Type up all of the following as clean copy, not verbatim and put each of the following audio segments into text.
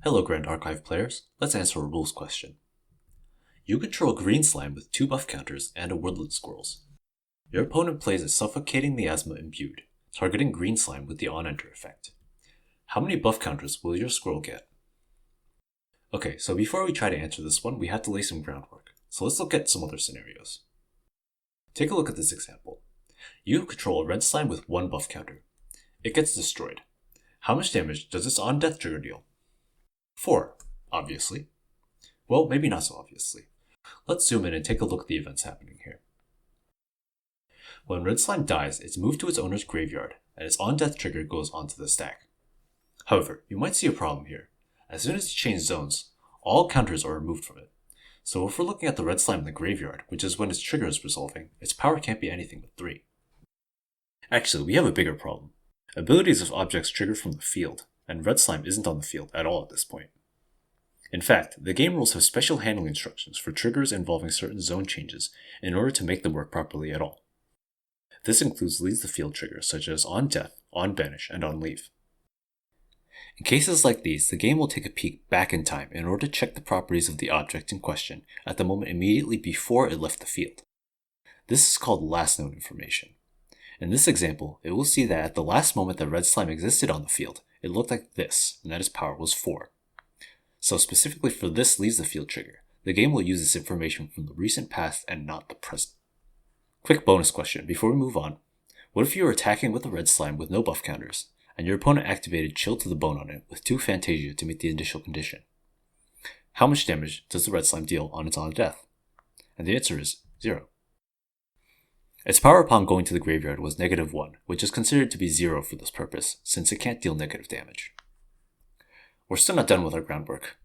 Hello Grand Archive players, let's answer a rules question. You control green slime with 2 buff counters and a woodland squirrels. Your opponent plays a Suffocating Miasma imbued, targeting green slime with the on-enter effect. How many buff counters will your squirrel get? Okay, so before we try to answer this one, we have to lay some groundwork, so let's look at some other scenarios. Take a look at this example. You control a red slime with 1 buff counter. It gets destroyed. How much damage does its on-death trigger deal? 4, obviously. Well, maybe not so obviously. Let's zoom in and take a look at the events happening here. When red slime dies, it's moved to its owner's graveyard, and its on-death trigger goes onto the stack. However, you might see a problem here. As soon as you change zones, all counters are removed from it. So if we're looking at the red slime in the graveyard, which is when its trigger is resolving, its power can't be anything but 3. Actually, we have a bigger problem. Abilities of objects trigger from the field, and red slime isn't on the field at all at this point. In fact, the game rules have special handling instructions for triggers involving certain zone changes in order to make them work properly at all. This includes leaves the field triggers such as on death, on banish, and on leave. In cases like these, the game will take a peek back in time in order to check the properties of the object in question at the moment immediately before it left the field. This is called last known information. In this example, it will see that at the last moment that red slime existed on the field, it looked like this, and that its power was 4. So specifically for this leaves the field trigger, the game will use this information from the recent past and not the present. Quick bonus question before we move on. What if you were attacking with a red slime with no buff counters, and your opponent activated Chill to the Bone on it with 2 Fantasia to meet the initial condition? How much damage does the red slime deal on its on-death? And the answer is 0. Its power upon going to the graveyard was -1, which is considered to be 0 for this purpose, since it can't deal negative damage. We're still not done with our groundwork.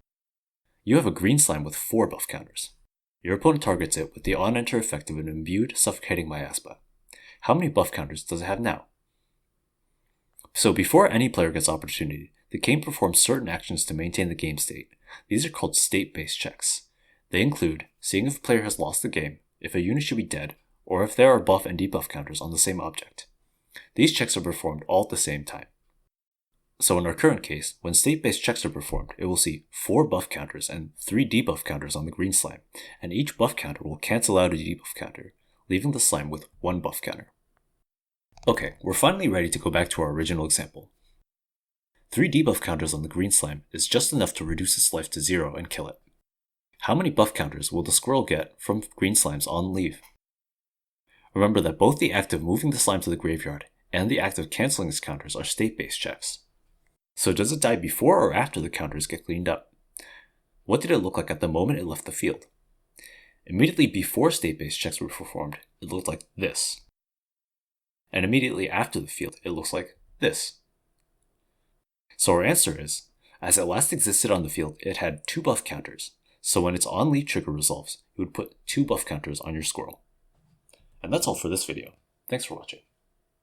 You have a green slime with 4 buff counters. Your opponent targets it with the on-enter effect of an imbued Suffocating Miasma. How many buff counters does it have now? So before any player gets opportunity, the game performs certain actions to maintain the game state. These are called state-based checks. They include seeing if a player has lost the game, if a unit should be dead, or if there are buff and debuff counters on the same object. These checks are performed all at the same time. So in our current case, when state-based checks are performed, it will see 4 buff counters and 3 debuff counters on the green slime, and each buff counter will cancel out a debuff counter, leaving the slime with 1 buff counter. Okay, we're finally ready to go back to our original example. 3 debuff counters on the green slime is just enough to reduce its life to 0 and kill it. How many buff counters will the squirrel get from green slimes on leave? Remember that both the act of moving the slime to the graveyard and the act of cancelling its counters are state-based checks. So does it die before or after the counters get cleaned up? What did it look like at the moment it left the field? Immediately before state-based checks were performed, it looked like this. And immediately after the field, it looks like this. So our answer is, as it last existed on the field, it had 2 buff counters, so when its on-leave trigger resolves, it would put 2 buff counters on your squirrel. And that's all for this video. Thanks for watching.